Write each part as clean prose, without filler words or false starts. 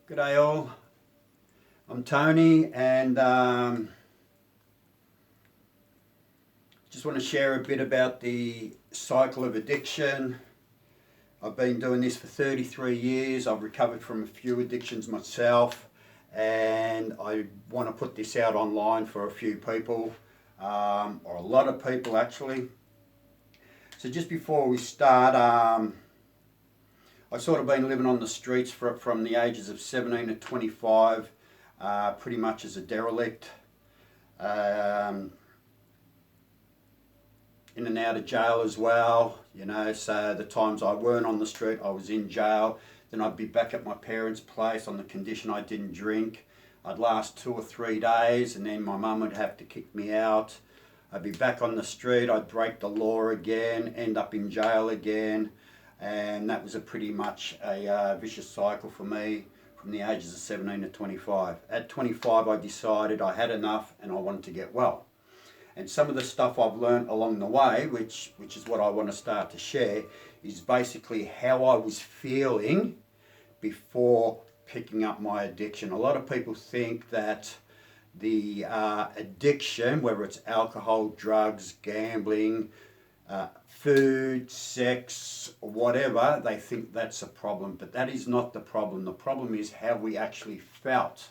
G'day all, I'm Tony and just want to share a bit about the cycle of addiction. I've been doing this for 33 years. I've recovered from a few addictions myself and I want to put this out online for a few people, or a lot of people actually. So just before we start, I've sort of been living on the streets from the ages of 17 to 25, pretty much as a derelict. In and out of jail as well, so the times I weren't on the street, I was in jail. Then I'd be back at my parents' place on the condition I didn't drink. I'd last 2 or 3 days and then my mum would have to kick me out. I'd be back on the street, I'd break the law again, end up in jail again. And that was pretty much a vicious cycle for me from the ages of 17 to 25. At 25 I decided I had enough and I wanted to get well. And some of the stuff I've learned along the way, which is what I want to start to share, is basically how I was feeling before picking up my addiction. A lot of people think that the addiction, whether it's alcohol, drugs, gambling, food, sex, whatever, they think that's a problem, but that is not the problem. The problem is how we actually felt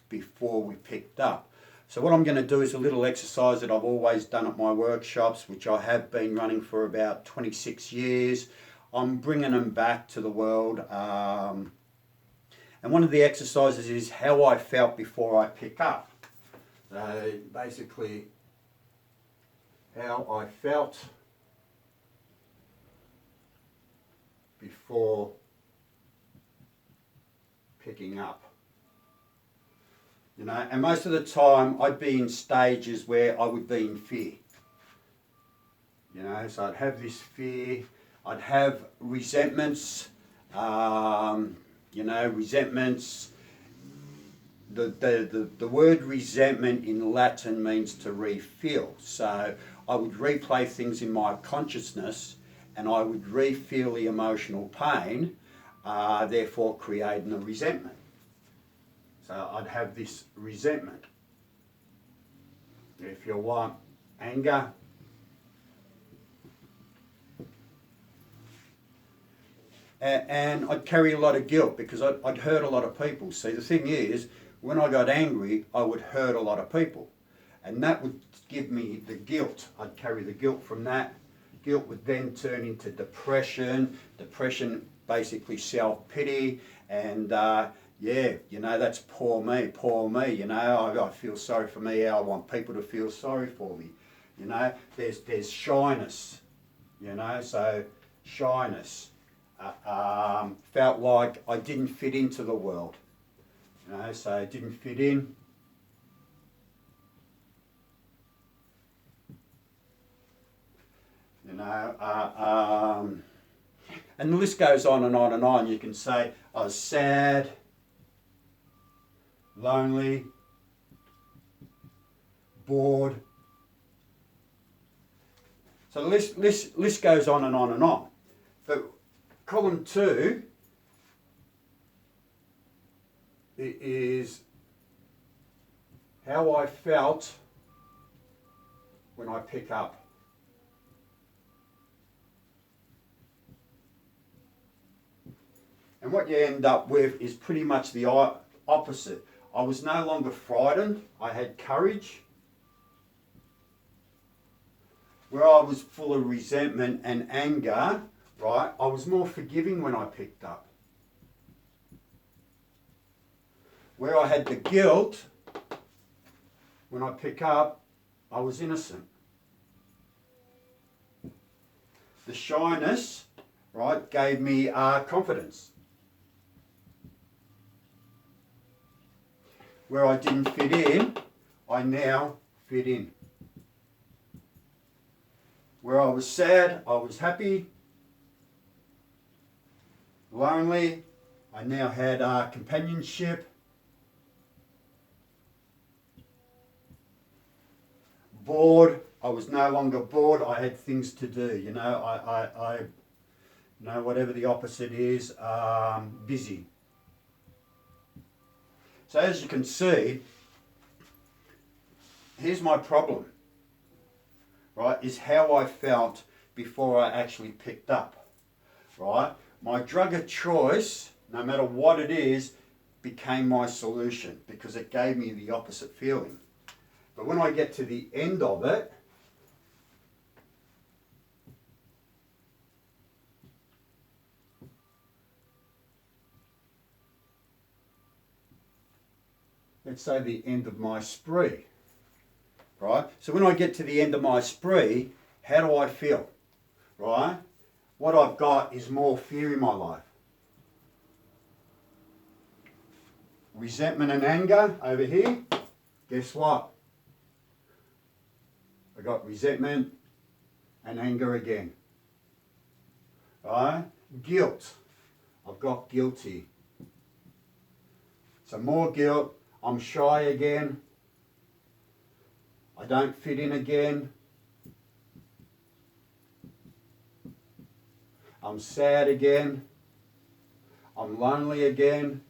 before we picked up. So what I'm going to do is a little exercise that I've always done at my workshops, which I have been running for about 26 years. I'm bringing them back to the world. And one of the exercises is how I felt before I pick up. So basically, how I felt before picking up. And most of the time I'd be in stages where I would be in fear. So I'd have this fear, I'd have resentments, resentments. The word resentment in Latin means to re-feel. So I would replay things in my consciousness and I would re-feel the emotional pain, therefore creating a resentment. So I'd have this resentment. If you want anger, and I'd carry a lot of guilt because I'd hurt a lot of people. See, the thing is, when I got angry, I would hurt a lot of people. And that would give me the guilt. I'd carry the guilt from that. Guilt would then turn into depression. Depression, basically self-pity. And that's poor me. I feel sorry for me. I want people to feel sorry for me. There's shyness. So shyness. Felt like I didn't fit into the world. So I didn't fit in. And the list goes on and on and on. You can say I was sad, lonely, bored. So the list goes on and on and on. But column 2 is how I felt when I pick up. And what you end up with is pretty much the opposite. I was no longer frightened, I had courage. Where I was full of resentment and anger, right, I was more forgiving when I picked up. Where I had the guilt, when I pick up, I was innocent. The shyness, right, gave me confidence. Where I didn't fit in, I now fit in. Where I was sad, I was happy. Lonely, I now had companionship. Bored, I was no longer bored, I had things to do, whatever the opposite is, busy. So as you can see, here's my problem, right, is how I felt before I actually picked up, right? My drug of choice, no matter what it is, became my solution because it gave me the opposite feeling. But when I get to the end of it, let's say the end of my spree, right? So when I get to the end of my spree, how do I feel, right? What I've got is more fear in my life. Resentment and anger over here. Guess what? I got resentment and anger again. Right? Guilt. I've got guilty. So more guilt. I'm shy again. I don't fit in again. I'm sad again. I'm lonely again.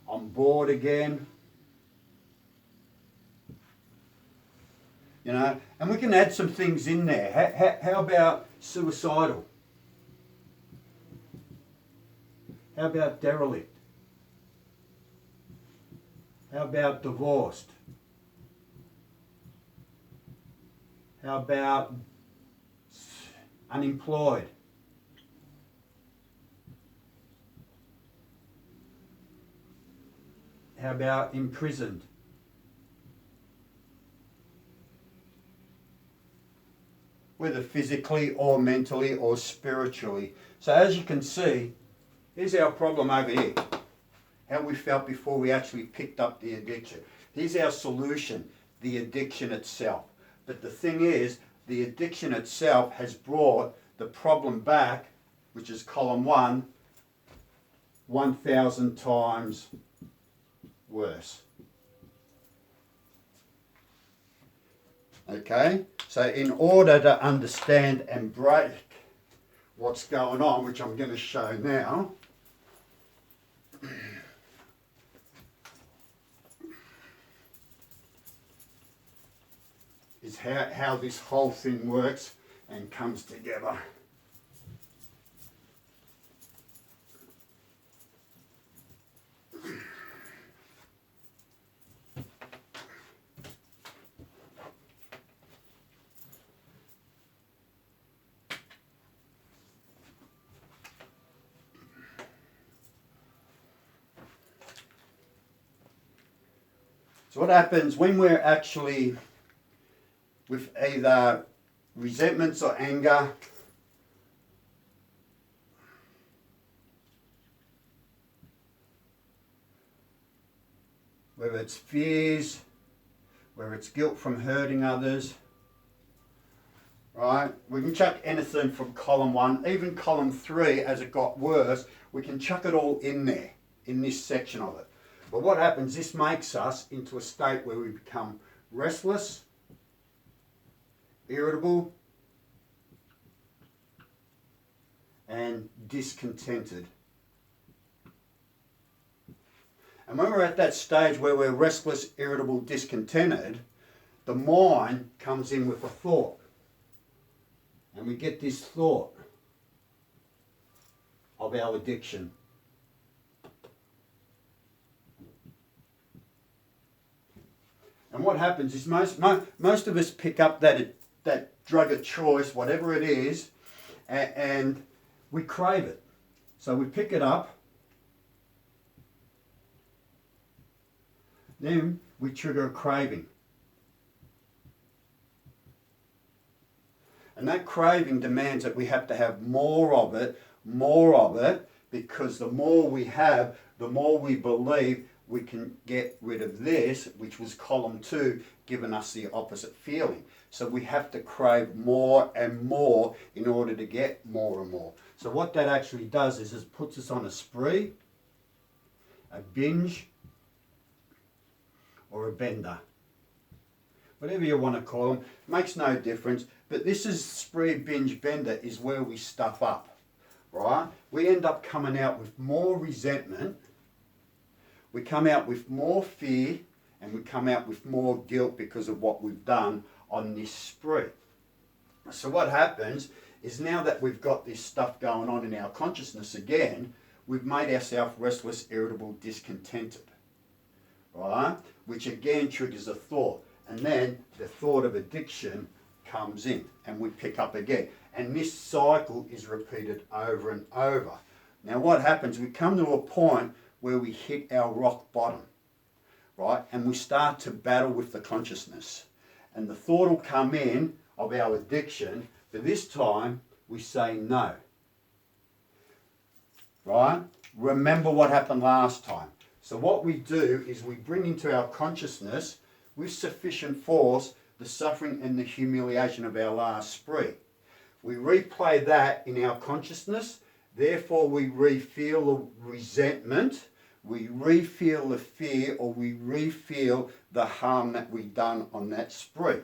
I'm bored again. You know, and we can add some things in there. How about suicidal? How about derelict? How about divorced? How about unemployed? How about imprisoned? Whether physically or mentally or spiritually. So as you can see, here's our problem over here. How we felt before we actually picked up the addiction. Here's our solution, the addiction itself. But the thing is, the addiction itself has brought the problem back, which is column 1, 1,000 times worse. Okay, so in order to understand and break what's going on, which I'm going to show now, is how this whole thing works and comes together. So what happens when we're actually with either resentments or anger, whether it's fears, whether it's guilt from hurting others, right? We can chuck anything from column 1, even column 3 as it got worse, we can chuck it all in there, in this section of it. But what happens, this makes us into a state where we become restless, irritable, and discontented. And when we're at that stage where we're restless, irritable, discontented, the mind comes in with a thought. And we get this thought of our addiction. And what happens is most of us pick up that drug of choice, whatever it is, and we crave it. So we pick it up, then we trigger a craving. And that craving demands that we have to have more of it, because the more we have, the more we believe we can get rid of this, which was column 2, giving us the opposite feeling. So we have to crave more and more in order to get more and more. So what that actually does is it puts us on a spree, a binge, or a bender. Whatever you want to call them, makes no difference. But this is spree, binge, bender is where we stuff up, right? We end up coming out with more resentment. we come out with more fear and we come out with more guilt because of what we've done on this spree. So what happens is now that we've got this stuff going on in our consciousness again, we've made ourselves restless, irritable, discontented, right? Which again triggers a thought. And then the thought of addiction comes in and we pick up again. And this cycle is repeated over and over. Now what happens, we come to a point where we hit our rock bottom, right? And we start to battle with the consciousness. And the thought will come in of our addiction, but this time we say no, right? Remember what happened last time. So what we do is we bring into our consciousness with sufficient force the suffering and the humiliation of our last spree. We replay that in our consciousness, therefore we re-feel the resentment, we re-feel the fear, or we re-feel the harm that we've done on that spree,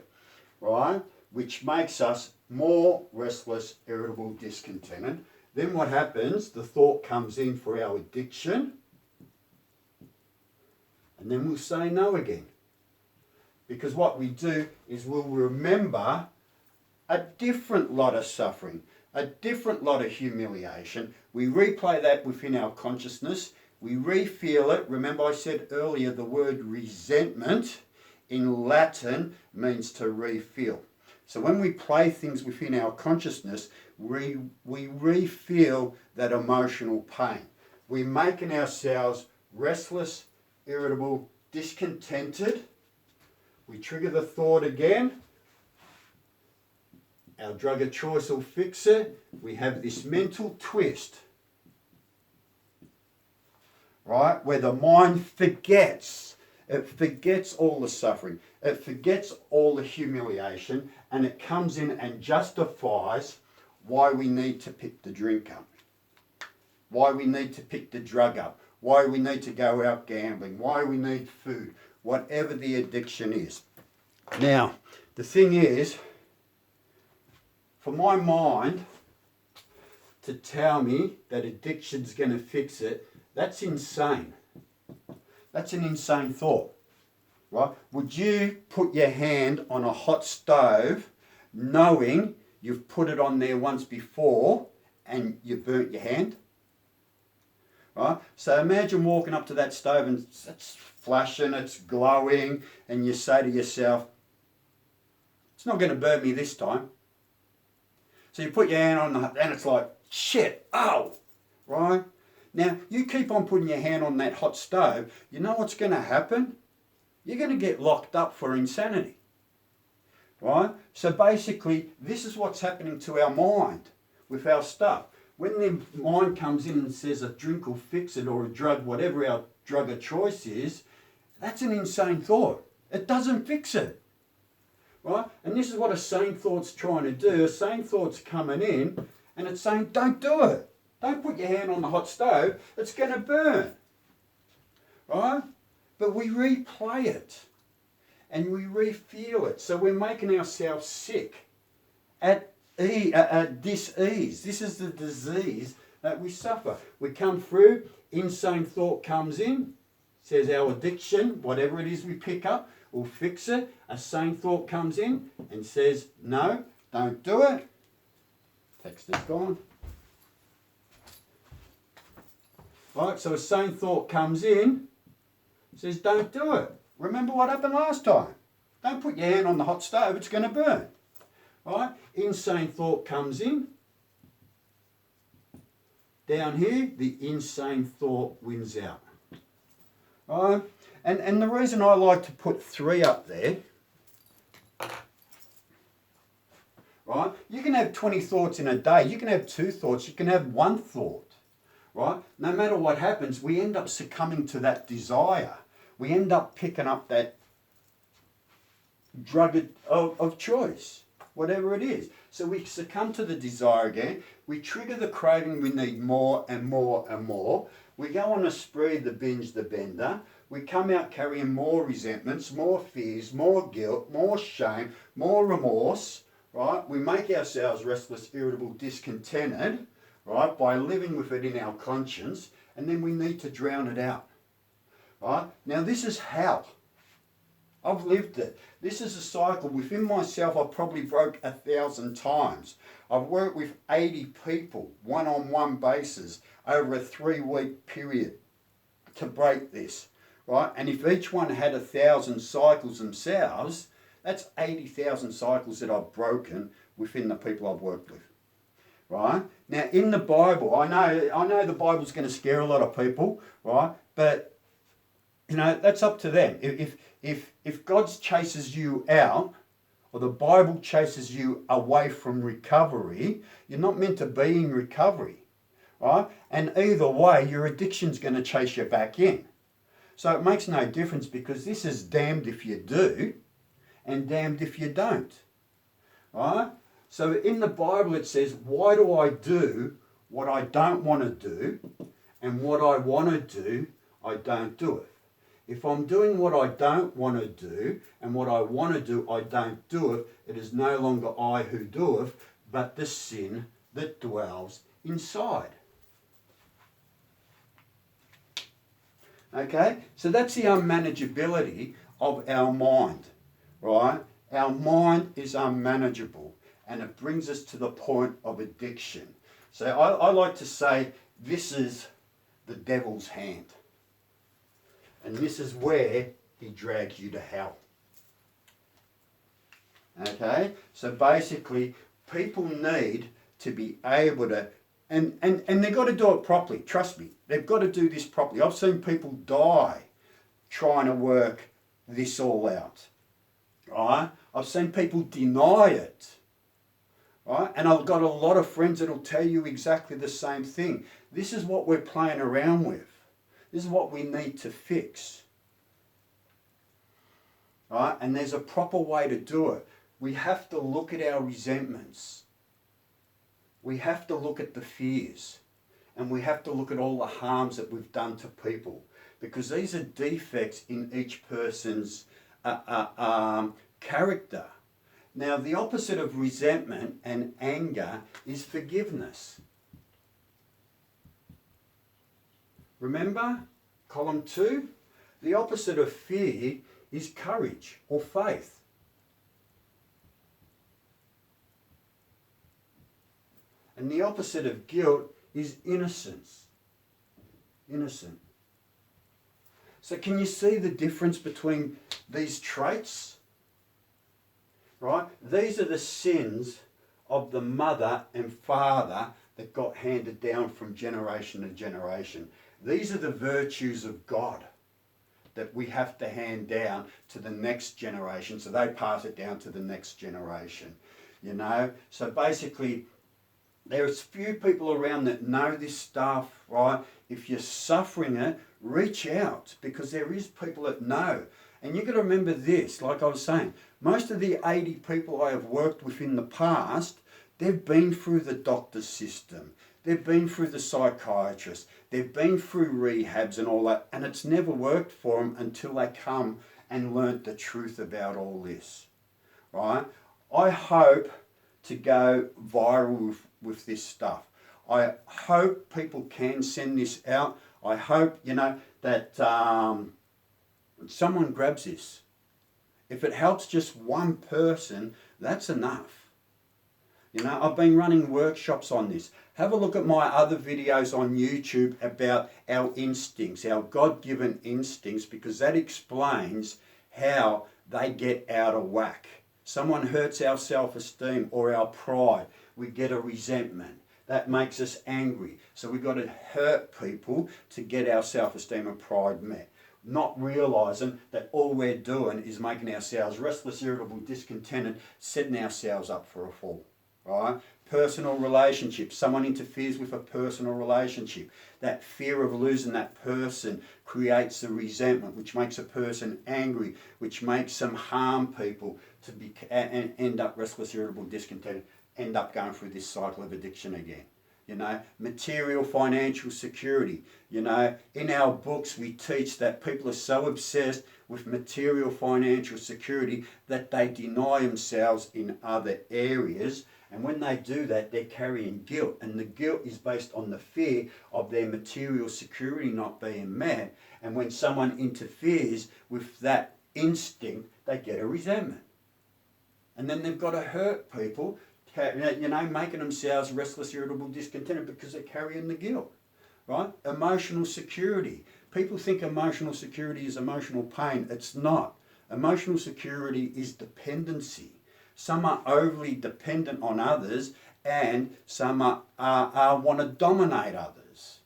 right? Which makes us more restless, irritable, discontented. Then what happens? The thought comes in for our addiction, and then we'll say no again. Because what we do is we'll remember a different lot of suffering, a different lot of humiliation. We replay that within our consciousness. We re-feel it. Remember I said earlier the word resentment in Latin means to re-feel. So when we play things within our consciousness, we re-feel that emotional pain. We're making ourselves restless, irritable, discontented. We trigger the thought again. Our drug of choice will fix it. We have this mental twist, right, where the mind forgets. It forgets all the suffering. It forgets all the humiliation, and it comes in and justifies why we need to pick the drink up, why we need to pick the drug up, why we need to go out gambling, why we need food, whatever the addiction is. Now, the thing is, for my mind to tell me that addiction's going to fix it, that's insane. That's an insane thought, right? Would you put your hand on a hot stove knowing you've put it on there once before and you burnt your hand? Right? So imagine walking up to that stove and it's flashing, it's glowing, and you say to yourself, it's not going to burn me this time. So you put your hand on the, and it's like, shit, oh, right? Now, you keep on putting your hand on that hot stove, you know what's going to happen? You're going to get locked up for insanity, right? So basically, this is what's happening to our mind with our stuff. When the mind comes in and says a drink will fix it, or a drug, whatever our drug of choice is, that's an insane thought. It doesn't fix it, right? And this is what a sane thought's trying to do. A sane thought's coming in and it's saying, don't do it. Don't put your hand on the hot stove. It's going to burn, right? But we replay it and we re-feel it. So we're making ourselves sick at dis-ease. This is the disease that we suffer. We come through, insane thought comes in, says our addiction, whatever it is we pick up, we'll fix it. A sane thought comes in and says, no, don't do it. Text is gone. Right, so a sane thought comes in, says, don't do it. Remember what happened last time. Don't put your hand on the hot stove, it's going to burn. Right? Insane thought comes in. Down here, the insane thought wins out. Right? And the reason I like to put 3 up there, right? You can have 20 thoughts in a day. You can have 2 thoughts. You can have 1 thought. Right? No matter what happens, we end up succumbing to that desire. We end up picking up that drug of choice, whatever it is. So we succumb to the desire again. We trigger the craving. We need more and more and more. We go on a spree, the binge, the bender. We come out carrying more resentments, more fears, more guilt, more shame, more remorse. Right? We make ourselves restless, irritable, discontented, right, by living with it in our conscience, and then we need to drown it out. Right? Now this is hell. I've lived it. This is a cycle. Within myself, I probably broke 1,000 times. I've worked with 80 people, one-on-one basis, over a 3-week period to break this, right? And if each one had 1,000 cycles themselves, that's 80,000 cycles that I've broken within the people I've worked with, right? Now, in the Bible, I know the Bible's going to scare a lot of people, right? But, you know, that's up to them. If God chases you out, or the Bible chases you away from recovery, you're not meant to be in recovery, right? And either way, your addiction's going to chase you back in. So it makes no difference, because this is damned if you do and damned if you don't, right? So in the Bible it says, why do I do what I don't want to do, and what I want to do, I don't do it. If I'm doing what I don't want to do, and what I want to do, I don't do it, it is no longer I who doeth, but the sin that dwells inside. Okay, so that's the unmanageability of our mind, right? Our mind is unmanageable, and it brings us to the point of addiction. So I like to say this is the devil's hand. And this is where he drags you to hell. Okay? So basically, people need to be able to, and they've got to do it properly. Trust me, they've got to do this properly. I've seen people die trying to work this all out. Right? I've seen people deny it. Right? And I've got a lot of friends that will tell you exactly the same thing. This is what we're playing around with. This is what we need to fix. Right? And there's a proper way to do it. We have to look at our resentments. We have to look at the fears. And we have to look at all the harms that we've done to people. Because these are defects in each person's character. Now, the opposite of resentment and anger is forgiveness. Remember, column 2, the opposite of fear is courage or faith. And the opposite of guilt is innocence. Innocent. So can you see the difference between these traits? Right? These are the sins of the mother and father that got handed down from generation to generation. These are the virtues of God that we have to hand down to the next generation, so they pass it down to the next generation. You know? So basically, there's few people around that know this stuff, right? If you're suffering it, reach out, because there is people that know. And you've got to remember this, like I was saying, most of the 80 people I have worked with in the past, they've been through the doctor's system. They've been through the psychiatrist. They've been through rehabs and all that, and it's never worked for them until they come and learnt the truth about all this, right? I hope to go viral with this stuff. I hope people can send this out. I hope, you know, that someone grabs this. If it helps just one person, that's enough. You know, I've been running workshops on this. Have a look at my other videos on YouTube about our instincts, our God-given instincts, because that explains how they get out of whack. Someone hurts our self-esteem or our pride, we get a resentment. That makes us angry. So we've got to hurt people to get our self-esteem and pride met. Not realising that all we're doing is making ourselves restless, irritable, discontented, setting ourselves up for a fall. Right? Personal relationships. Someone interferes with a personal relationship. That fear of losing that person creates a resentment, which makes a person angry, which makes them harm people to be and end up restless, irritable, discontented, end up going through this cycle of addiction again. You know, material financial security. You know, in our books we teach that people are so obsessed with material financial security that they deny themselves in other areas. And when they do that, they're carrying guilt. And the guilt is based on the fear of their material security not being met. And when someone interferes with that instinct, they get a resentment. And then they've got to hurt people, making themselves restless, irritable, discontented because they're carrying the guilt, right? Emotional security. People think emotional security is emotional pain. It's not. Emotional security is dependency. Some are overly dependent on others, and some want to dominate others,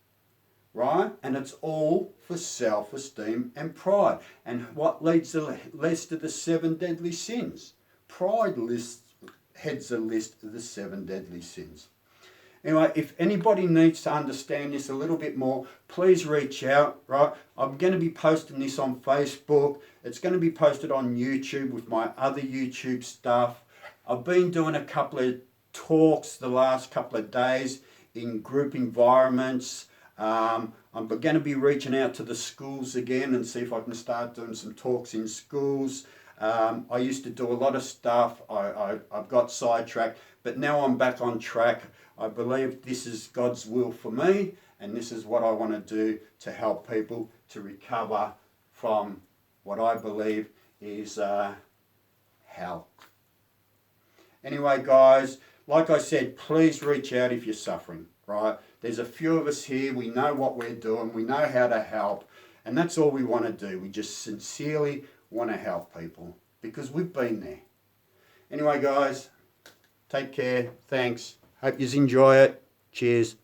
right? And it's all for self-esteem and pride. And what leads to the 7 deadly sins? Pride heads the list of the 7 deadly sins. Anyway, if anybody needs to understand this a little bit more, please reach out, right? I'm going to be posting this on Facebook. It's going to be posted on YouTube with my other YouTube stuff. I've been doing a couple of talks the last couple of days in group environments. I'm going to be reaching out to the schools again and see if I can start doing some talks in schools. I used to do a lot of stuff. I've got sidetracked, but now I'm back on track. I believe this is God's will for me, and this is what I want to do to help people to recover from what I believe is hell. Anyway, guys, like I said, please reach out if you're suffering, right? There's a few of us here. We know what we're doing. We know how to help, and that's all we want to do. We just sincerely want to help people because we've been there. Anyway, guys, take care. Thanks. Hope you enjoy it. Cheers.